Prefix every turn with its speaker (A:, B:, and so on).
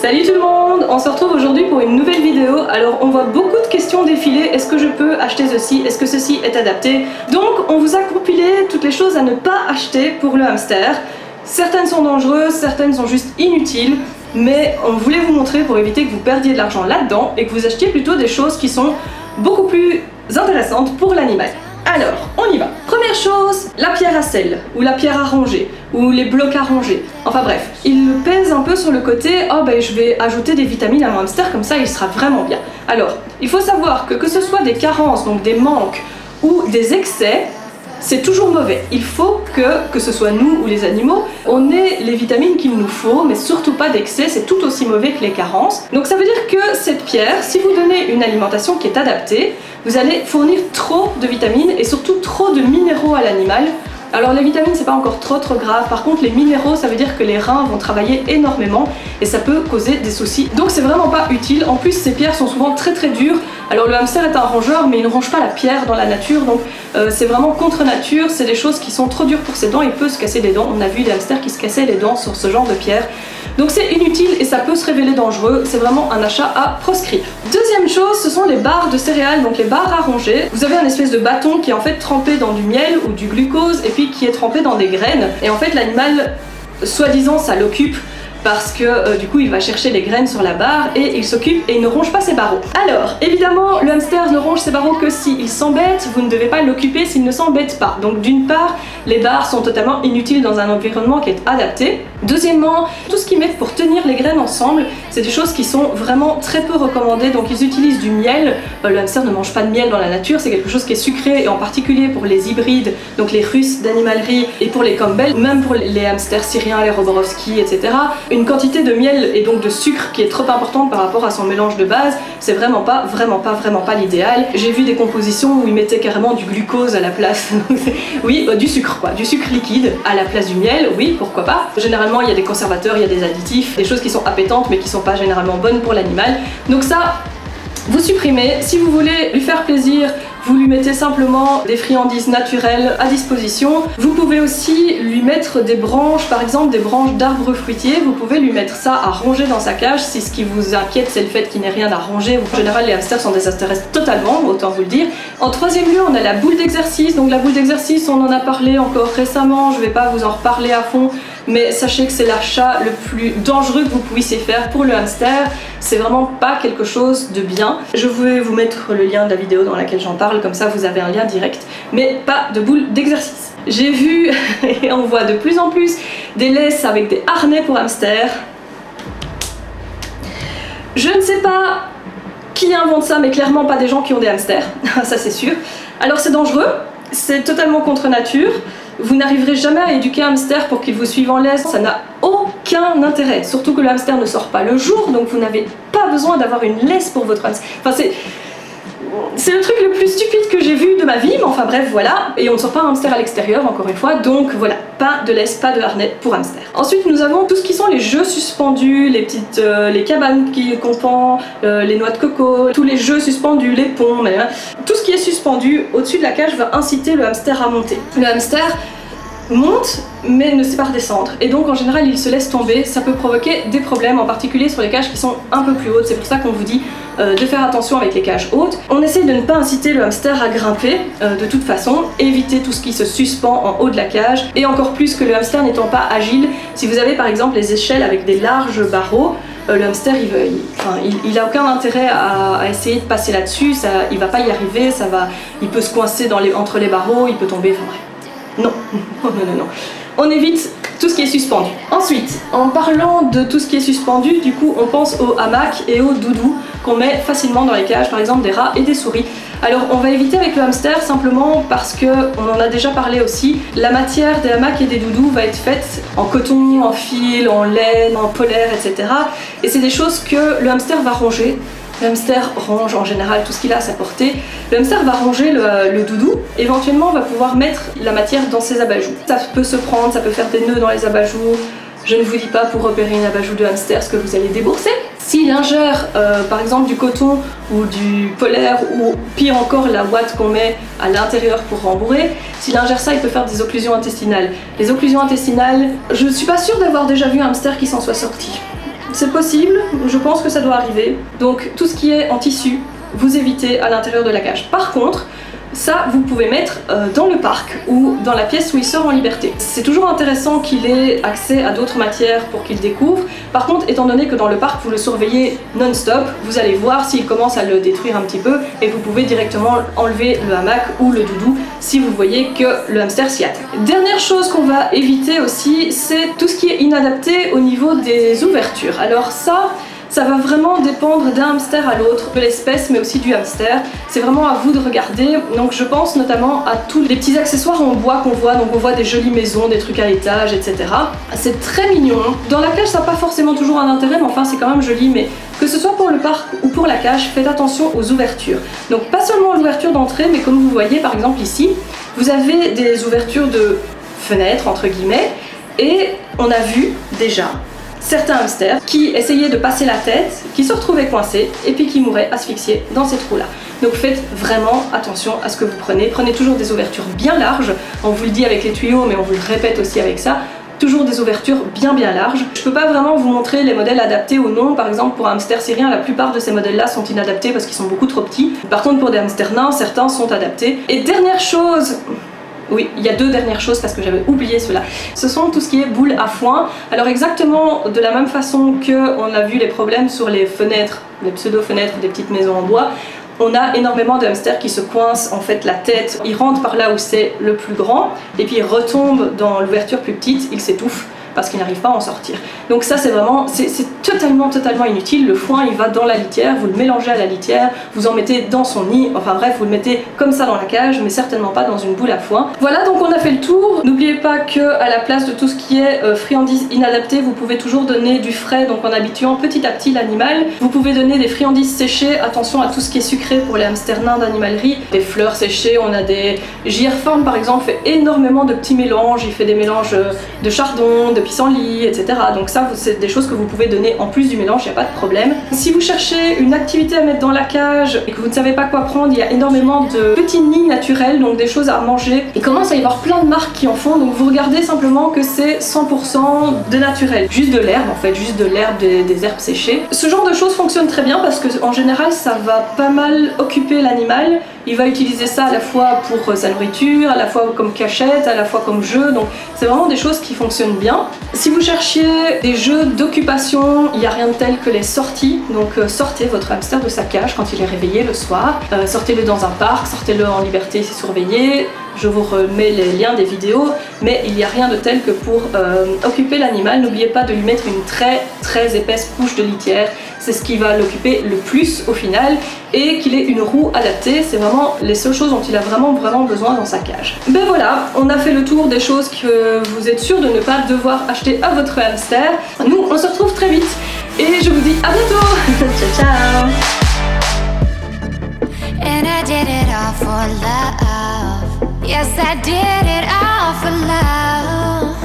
A: Salut tout le monde, on se retrouve aujourd'hui pour une nouvelle vidéo. Alors on voit beaucoup de questions défiler, est-ce que je peux acheter ceci, est-ce que ceci est adapté? Donc on vous a compilé toutes les choses à ne pas acheter pour le hamster. Certaines sont dangereuses, certaines sont juste inutiles, mais on voulait vous montrer pour éviter que vous perdiez de l'argent là-dedans et que vous achetiez plutôt des choses qui sont beaucoup plus intéressantes pour l'animal. Alors, on y va. Première chose, la pierre à sel, ou la pierre à ranger, ou les blocs à ranger. Enfin bref, il pèse un peu sur le côté, oh ben je vais ajouter des vitamines à mon hamster, comme ça il sera vraiment bien. Alors, il faut savoir que ce soit des carences, donc des manques, ou des excès, c'est toujours mauvais. Il faut que ce soit nous ou les animaux, on ait les vitamines qu'il nous faut, mais surtout pas d'excès, c'est tout aussi mauvais que les carences. Donc ça veut dire que cette pierre, si vous donnez une alimentation qui est adaptée, vous allez fournir trop de vitamines et surtout trop de minéraux à l'animal. Alors les vitamines c'est pas encore trop grave, par contre les minéraux ça veut dire que les reins vont travailler énormément et ça peut causer des soucis. Donc c'est vraiment pas utile, en plus ces pierres sont souvent très dures. Alors le hamster est un rongeur mais il ne ronge pas la pierre dans la nature, donc c'est vraiment contre nature, c'est des choses qui sont trop dures pour ses dents, il peut se casser les dents, on a vu des hamsters qui se cassaient les dents sur ce genre de pierre. Donc c'est inutile et ça peut se révéler dangereux, c'est vraiment un achat à proscrire. Deuxième chose, ce sont les barres de céréales, donc les barres à ronger. Vous avez un espèce de bâton qui est en fait trempé dans du miel ou du glucose et puis qui est trempé dans des graines. Et en fait l'animal, soi-disant, ça l'occupe parce que du coup il va chercher les graines sur la barre et il s'occupe et il ne ronge pas ses barreaux. Alors évidemment le hamster ne ronge ses barreaux que s'il s'embête, vous ne devez pas l'occuper s'il ne s'embête pas. Donc d'une part les barres sont totalement inutiles dans un environnement qui est adapté. Deuxièmement, tout ce qu'ils mettent pour tenir les graines ensemble, c'est des choses qui sont vraiment très peu recommandées. Donc ils utilisent du miel, le hamster ne mange pas de miel dans la nature, c'est quelque chose qui est sucré et en particulier pour les hybrides, donc les Russes d'animalerie et pour les Campbell, même pour les hamsters syriens, les Roborovski, etc. Une quantité de miel et donc de sucre qui est trop importante par rapport à son mélange de base, c'est vraiment pas l'idéal. J'ai vu des compositions où ils mettaient carrément du glucose à la place. Oui, du sucre quoi, du sucre liquide à la place du miel, oui, pourquoi pas. Généralement il y a des conservateurs, il y a des additifs, des choses qui sont appétantes mais qui sont pas généralement bonnes pour l'animal. Donc ça, vous supprimez. Si vous voulez lui faire plaisir, vous lui mettez simplement des friandises naturelles à disposition. Vous pouvez aussi lui mettre des branches, par exemple des branches d'arbres fruitiers. Vous pouvez lui mettre ça à ronger dans sa cage si ce qui vous inquiète c'est le fait qu'il n'ait rien à ronger. En général les hamsters s'en désintéressent totalement, autant vous le dire. En troisième lieu on a la boule d'exercice. Donc la boule d'exercice on en a parlé encore récemment, je vais pas vous en reparler à fond. Mais sachez que c'est l'achat le plus dangereux que vous puissiez faire pour le hamster. C'est vraiment pas quelque chose de bien. Je vais vous mettre le lien de la vidéo dans laquelle j'en parle, comme ça vous avez un lien direct. Mais pas de boule d'exercice. J'ai vu, et on voit de plus en plus, des laisses avec des harnais pour hamsters. Je ne sais pas qui invente ça, mais clairement pas des gens qui ont des hamsters. Ça c'est sûr. Alors c'est dangereux, c'est totalement contre nature. Vous n'arriverez jamais à éduquer un hamster pour qu'il vous suive en laisse, ça n'a aucun intérêt. Surtout que le hamster ne sort pas le jour, donc vous n'avez pas besoin d'avoir une laisse pour votre hamster. Enfin c'est le truc le plus stupide que j'ai vu de ma vie, mais enfin bref voilà. Et on ne sort pas un hamster à l'extérieur encore une fois, donc voilà, pas de laisse, pas de harnais pour hamster. Ensuite nous avons tout ce qui sont les jeux suspendus, les cabanes qu'on pend, les noix de coco, tous les jeux suspendus, les ponts, tout ce qui est suspendu au-dessus de la cage va inciter le hamster à monter. Le hamster monte mais ne sait pas redescendre et donc en général il se laisse tomber, ça peut provoquer des problèmes en particulier sur les cages qui sont un peu plus hautes, c'est pour ça qu'on vous dit de faire attention avec les cages hautes. On essaye de ne pas inciter le hamster à grimper de toute façon, éviter tout ce qui se suspend en haut de la cage et encore plus que le hamster n'étant pas agile, si vous avez par exemple les échelles avec des larges barreaux, le hamster il a aucun intérêt à essayer de passer là-dessus, il va pas y arriver, il peut se coincer entre les barreaux, il peut tomber, enfin bref. Non, non. On évite tout ce qui est suspendu. Ensuite, en parlant de tout ce qui est suspendu, du coup on pense aux hamacs et aux doudous qu'on met facilement dans les cages, par exemple des rats et des souris. Alors on va éviter avec le hamster simplement parce que on en a déjà parlé aussi, la matière des hamacs et des doudous va être faite en coton, en fil, en laine, en polaire, etc. Et c'est des choses que le hamster va ronger. Le hamster range en général tout ce qu'il a à sa portée. Le hamster va ranger le doudou, éventuellement on va pouvoir mettre la matière dans ses abat-jour. Ça peut se prendre, ça peut faire des nœuds dans les abat-jour. Je ne vous dis pas pour repérer une abat-jour de hamster ce que vous allez débourser. S'il ingère par exemple du coton ou du polaire ou pire encore la ouate qu'on met à l'intérieur pour rembourrer, s'il ingère ça il peut faire des occlusions intestinales. Les occlusions intestinales, je ne suis pas sûre d'avoir déjà vu un hamster qui s'en soit sorti. c'est possible, je pense que ça doit arriver. Donc tout ce qui est en tissu, vous évitez à l'intérieur de la cage. Par contre, ça, vous pouvez mettre dans le parc ou dans la pièce où il sort en liberté. C'est toujours intéressant qu'il ait accès à d'autres matières pour qu'il découvre. Par contre, étant donné que dans le parc, vous le surveillez non-stop, vous allez voir s'il commence à le détruire un petit peu et vous pouvez directement enlever le hamac ou le doudou si vous voyez que le hamster s'y attaque. Dernière chose qu'on va éviter aussi, c'est tout ce qui est inadapté au niveau des ouvertures. Alors ça va vraiment dépendre d'un hamster à l'autre, de l'espèce mais aussi du hamster. C'est vraiment à vous de regarder. Donc je pense notamment à tous les petits accessoires en bois qu'on voit. Donc on voit des jolies maisons, des trucs à étage, etc. C'est très mignon. Dans la cage ça n'a pas forcément toujours un intérêt, mais enfin c'est quand même joli. Mais que ce soit pour le parc ou pour la cage, faites attention aux ouvertures. Donc pas seulement l'ouverture d'entrée, mais comme vous voyez par exemple ici, vous avez des ouvertures de fenêtres entre guillemets. Et on a vu déjà certains hamsters qui essayaient de passer la tête, qui se retrouvaient coincés et puis qui mouraient asphyxiés dans ces trous-là. Donc faites vraiment attention à ce que vous prenez. Prenez toujours des ouvertures bien larges. On vous le dit avec les tuyaux, mais on vous le répète aussi avec ça. Toujours des ouvertures bien larges. Je peux pas vraiment vous montrer les modèles adaptés ou non. Par exemple pour un hamster syrien, la plupart de ces modèles-là sont inadaptés parce qu'ils sont beaucoup trop petits. Par contre pour des hamsters nains, certains sont adaptés. Et dernière chose, oui, il y a deux dernières choses parce que j'avais oublié cela. Ce sont tout ce qui est boules à foin. Alors exactement de la même façon qu'on a vu les problèmes sur les fenêtres, les pseudo-fenêtres des petites maisons en bois, on a énormément de hamsters qui se coincent en fait la tête. Ils rentrent par là où c'est le plus grand et puis ils retombent dans l'ouverture plus petite, ils s'étouffent parce qu'ils n'arrivent pas à en sortir. Donc ça c'est vraiment, c'est totalement inutile. Le foin il va dans la litière, vous le mélangez à la litière, vous en mettez dans son nid, enfin bref vous le mettez comme ça dans la cage mais certainement pas dans une boule à foin. Voilà, donc on a fait le tour. N'oubliez pas que à la place de tout ce qui est friandises inadaptées, vous pouvez toujours donner du frais, donc en habituant petit à petit l'animal. Vous pouvez donner des friandises séchées, attention à tout ce qui est sucré pour les hamsters nains d'animalerie, des fleurs séchées. On a des JR Farm par exemple fait énormément de petits mélanges, il fait des mélanges de chardon, de pissenlit, etc. Donc ça, c'est des choses que vous pouvez donner en plus du mélange, il n'y a pas de problème. Si vous cherchez une activité à mettre dans la cage et que vous ne savez pas quoi prendre, il y a énormément de petits nids naturels, donc des choses à manger. Il commence à y avoir plein de marques qui en font, donc vous regardez simplement que c'est 100% de naturel. Juste de l'herbe en fait, juste de l'herbe, des herbes séchées. Ce genre de choses fonctionne très bien parce que en général ça va pas mal occuper l'animal. Il va utiliser ça à la fois pour sa nourriture, à la fois comme cachette, à la fois comme jeu, donc c'est vraiment des choses qui fonctionnent bien. Si vous cherchiez des jeux d'occupation, il n'y a rien de tel que les sorties, donc sortez votre hamster de sa cage quand il est réveillé le soir, sortez-le dans un parc, sortez-le en liberté surveillée. Je vous remets les liens des vidéos, mais il n'y a rien de tel que pour occuper l'animal. N'oubliez pas de lui mettre une très épaisse couche de litière, c'est ce qui va l'occuper le plus au final, et qu'il ait une roue adaptée, c'est vraiment les seules choses dont il a vraiment besoin dans sa cage. Ben voilà, on a fait le tour des choses que vous êtes sûr de ne pas devoir acheter à votre hamster. Nous, on se retrouve très vite, et je vous dis à bientôt. Ciao ciao. And I did it all for love. Yes, I did it all for love.